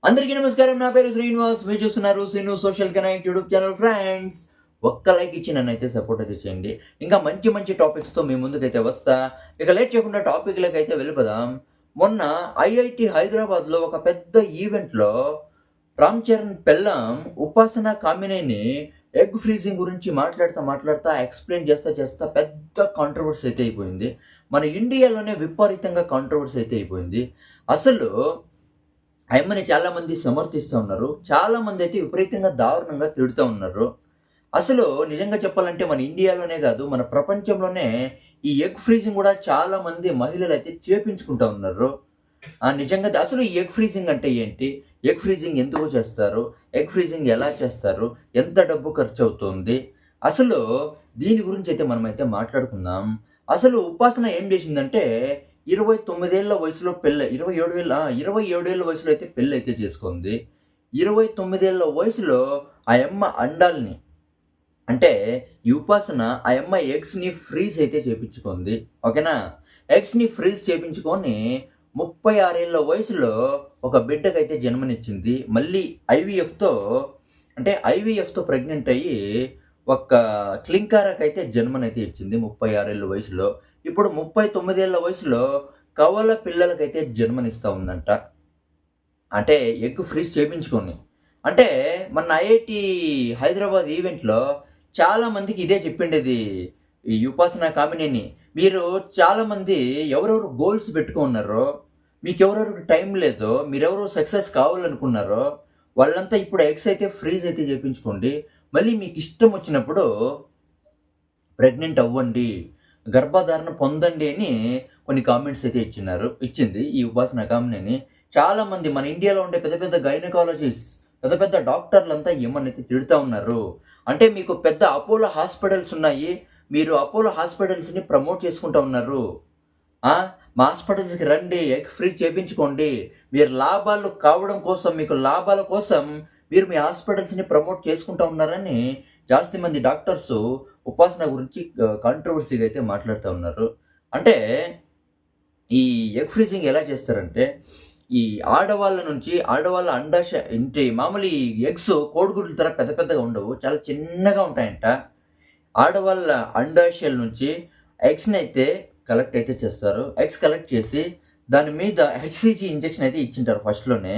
అందరికీ నమస్కారం. నా పేరు శ్రీనివాస్. మీరు చూస్తున్నారు Srinu social connect YouTube channel. Friends, ఒక్క లైక్ ఇచ్చి నన్నైతే సపోర్ట్ అయితే చేయండి. ఇంకా మంచి మంచి టాపిక్స్తో మీ ముందుకైతే వస్తా. ఇక లేట్ చేయకుండా టాపిక్లకి అయితే వెళ్ళిపోదాం. మొన్న ఐఐటి హైదరాబాద్లో ఒక పెద్ద ఈవెంట్లో రామ్ చరణ్ పెళ్ళాం ఉపాసన కామినేని ఎగ్ ఫ్రీజింగ్ గురించి మాట్లాడుతా ఎక్స్ప్లెయిన్ చేస్తా పెద్ద కాంట్రవర్సీ అయితే అయిపోయింది. మన ఇండియాలోనే విపరీతంగా కాంట్రవర్సీ అయితే అయిపోయింది. అసలు అయమ్మని చాలామంది సమర్థిస్తూ ఉన్నారు. చాలామంది అయితే విపరీతంగా దారుణంగా తిడుతూ ఉన్నారు. అసలు నిజంగా చెప్పాలంటే మన ఇండియాలోనే కాదు, మన ప్రపంచంలోనే ఈ ఎగ్ ఫ్రీజింగ్ కూడా చాలామంది మహిళలు అయితే చేపించుకుంటూ ఉన్నారు. నిజంగా అసలు ఈ ఎగ్ ఫ్రీజింగ్ అంటే ఏంటి? ఎగ్ ఫ్రీజింగ్ ఎందుకు చేస్తారు? ఎగ్ ఫ్రీజింగ్ ఎలా చేస్తారు? ఎంత డబ్బు ఖర్చు అవుతుంది? అసలు దీని గురించి అయితే మనమైతే మాట్లాడుకుందాం. అసలు ఉపాసన ఏం చేసిందంటే 29 ఏళ్ల వయసులో 27 ఏళ్ల వయసులో అయితే పెళ్ళైతే చేసుకుంది. 29 ఏళ్ల వయసులో ఆ యమ్మ అండాల్ని అంటే ఈ ఉపాసన ఆ యమ్మ ఎగ్స్‌ని ఫ్రీజ్ అయితే చేపించుకుంది. ఓకేనా? ఎగ్స్‌ని ఫ్రీజ్ చేపించుకొని 36 ఏళ్ల వయసులో ఒక బిడ్డకైతే జన్మనిచ్చింది. మళ్ళీ ఐవీఎఫ్‌తో ప్రెగ్నెంట్ అయ్యి ఒక క్లింకారాకైతే జన్మనైతే ఇచ్చింది 36 ఏళ్ల వయసులో. ఇప్పుడు 39 ఏళ్ల వయసులో కవల పిల్లలకైతే జన్మనిస్తా ఉందంట. అంటే ఎగ్ ఫ్రీజ్ చేపించుకొని. అంటే మొన్న ఐఐటీ హైదరాబాద్ ఈవెంట్‌లో చాలామందికి ఇదే చెప్పిండేది ఈ ఉపాసన కామినేని. మీరు చాలామంది ఎవరెవరు గోల్స్ పెట్టుకున్నారో, మీకెవరెవరికి టైం లేదో, మీరెవరు సక్సెస్ కావాలనుకున్నారో వాళ్ళంతా ఇప్పుడు ఎగ్స్ అయితే ఫ్రీజ్ అయితే చేపించుకోండి. మళ్ళీ మీకు ఇష్టం వచ్చినప్పుడు ప్రెగ్నెంట్ అవ్వండి, గర్భధారణ పొందండి అని కొన్ని కామెంట్స్ అయితే ఇచ్చింది ఈ ఉపాసన కామినేని. చాలామంది మన ఇండియాలో ఉండే పెద్ద పెద్ద గైనకాలజిస్ట్, పెద్ద పెద్ద డాక్టర్లంతా ఏమనైతే తిడుతూ ఉన్నారు. అంటే మీకు పెద్ద అపోలో హాస్పిటల్స్ ఉన్నాయి, మీరు అపోలో హాస్పిటల్స్ని ప్రమోట్ చేసుకుంటూ ఉన్నారు. మా హాస్పిటల్స్కి రండి, ఎగ్ ఫ్రీ చేయించుకోండి, మీరు లాభాలు కావడం కోసం, మీకు లాభాల కోసం మీరు మీ హాస్పిటల్స్ని ప్రమోట్ చేసుకుంటూ ఉన్నారని జాస్తి మంది డాక్టర్స్ ఉపాసన గురించి కాంట్రవర్సీగా అయితే మాట్లాడుతూ ఉన్నారు. అంటే ఈ ఎగ్ ఫ్రీజింగ్ ఎలా చేస్తారంటే, ఈ ఆడవాళ్ళ మామూలు ఈ ఎగ్స్ కోడిగుడ్ల తర పెద్ద పెద్దగా ఉండవు, చాలా చిన్నగా ఉంటాయంట. ఆడవాళ్ళ అండాశయాల నుంచి ఎగ్స్‌ని అయితే కలెక్ట్ అయితే చేస్తారు. ఎగ్స్ కలెక్ట్ చేసి దాని మీద హెచ్‌సిజీ ఇంజెక్షన్ అయితే ఇచ్చింటారు ఫస్ట్‌లోనే.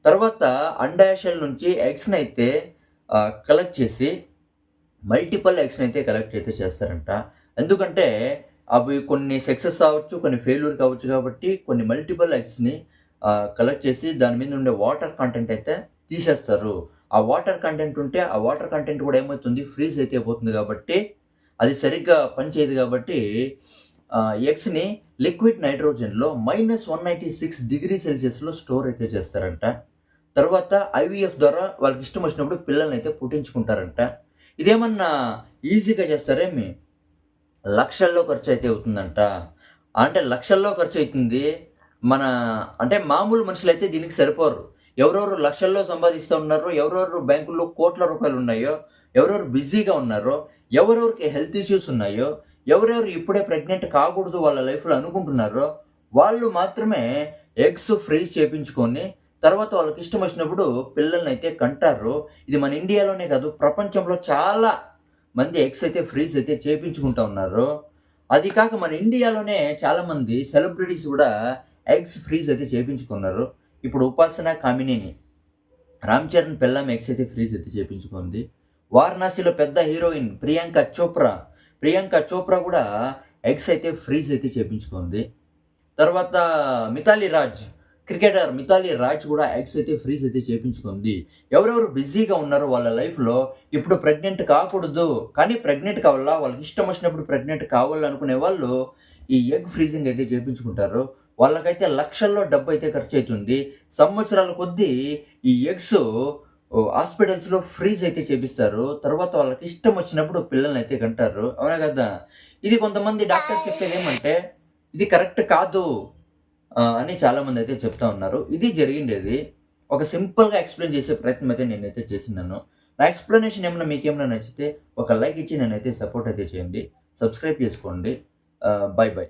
తర్వాత అండాశయాల నుంచి ఎగ్స్‌ని అయితే కలెక్ట్ చేసి మల్టిపుల్ ఎగ్స్‌ని అయితే కలెక్ట్ అయితే చేస్తారంట. ఎందుకంటే అవి కొన్ని సక్సెస్ అవ్వచ్చు, కొన్ని ఫెయిల్యూర్ కావచ్చు కాబట్టి కొన్ని మల్టిపుల్ ఎగ్స్‌ని కలెక్ట్ చేసి దాని మీద ఉండే వాటర్ కంటెంట్ అయితే తీసేస్తారు. ఆ వాటర్ కంటెంట్ కూడా ఏమవుతుంది, ఫ్రీజ్ అయితే అయిపోతుంది కాబట్టి అది సరిగ్గా పనిచేయదు కాబట్టి ఎగ్స్‌ని లిక్విడ్ నైట్రోజన్‌లో -196 డిగ్రీ సెల్సియస్‌లో స్టోర్ అయితే చేస్తారంట. తర్వాత ఐవీఎఫ్ ద్వారా వాళ్ళకి ఇష్టం వచ్చినప్పుడు పిల్లల్ని అయితే పుట్టించుకుంటారంట. ఇదేమన్నా ఈజీగా చేస్తారేమి? లక్షల్లో ఖర్చయితే అవుతుందంట. అంటే లక్షల్లో ఖర్చయితుంది. అంటే మామూలు మనుషులైతే దీనికి సరిపోరు. ఎవరెవరు లక్షల్లో సంపాదిస్తూ ఉన్నారో, ఎవరెవరు బ్యాంకుల్లో కోట్ల రూపాయలున్నాయో, ఎవరెవరు బిజీగా ఉన్నారో, ఎవరెవరికి హెల్త్ ఇష్యూస్ ఉన్నాయో, ఎవరెవరు ఇప్పుడే ప్రెగ్నెంట్ కాకూడదు వాళ్ళ లైఫ్‌లో అనుకుంటున్నారో, వాళ్ళు మాత్రమే ఎగ్స్ ఫ్రీజ్ చేపించుకొని తర్వాత వాళ్ళకి ఇష్టం వచ్చినప్పుడు పిల్లల్నైతే కంటారు. ఇది మన ఇండియాలోనే కాదు, ప్రపంచంలో చాలా మంది ఎగ్స్ అయితే ఫ్రీజ్ అయితే చేపించుకుంటా ఉన్నారు. అది కాక మన ఇండియాలోనే చాలామంది సెలబ్రిటీస్ కూడా ఎగ్స్ ఫ్రీజ్ అయితే చేపించుకున్నారు. ఇప్పుడు ఉపాసన కామినేని, రామ్ చరణ్ పెళ్ళాం ఎగ్స్ అయితే ఫ్రీజ్ అయితే చేపించుకుంది. వారణాసిలో పెద్ద హీరోయిన్ ప్రియాంక చోప్రా కూడా ఎగ్స్ అయితే ఫ్రీజ్ అయితే చేపించుకుంది. తర్వాత క్రికెటర్ మితాలి రాజ్ కూడా ఎగ్స్ అయితే ఫ్రీజ్ అయితే చేపించుకుంది. ఎవరెవరు బిజీగా ఉన్నారో వాళ్ళ లైఫ్‌లో ఇప్పుడు ప్రెగ్నెంట్ కాకూడదు, కానీ ప్రెగ్నెంట్ కావాలా, వాళ్ళకి ఇష్టం వచ్చినప్పుడు ప్రెగ్నెంట్ కావాలనుకునే వాళ్ళు ఈ ఎగ్ ఫ్రీజింగ్ అయితే చేపించుకుంటారు. వాళ్ళకైతే లక్షల్లో డబ్బు అయితే ఖర్చు అవుతుంది. సంవత్సరాల కొద్దీ ఈ ఎగ్స్ హాస్పిటల్స్‌లో ఫ్రీజ్ అయితే చేపిస్తారు. తర్వాత వాళ్ళకి ఇష్టం వచ్చినప్పుడు పిల్లల్ని అయితే కంటారు. అవునా కదా? ఇది కొంతమంది డాక్టర్స్ చెప్పేది ఏమంటే ఇది కరెక్ట్ కాదు అని చాలామంది అయితే చెప్తా ఉన్నారు. ఇది జరిగిండేది. ఒక సింపుల్‌గా ఎక్స్‌ప్లెయిన్ చేసే ప్రయత్నం అయితే నేనైతే చేసినాను. నా ఎక్స్‌ప్లనేషన్ ఏమన్నా మీకేమన్నా నచ్చితే ఒక లైక్ ఇచ్చి నన్నైతే సపోర్ట్ అయితే చేయండి. సబ్స్క్రైబ్ చేసుకోండి. బై.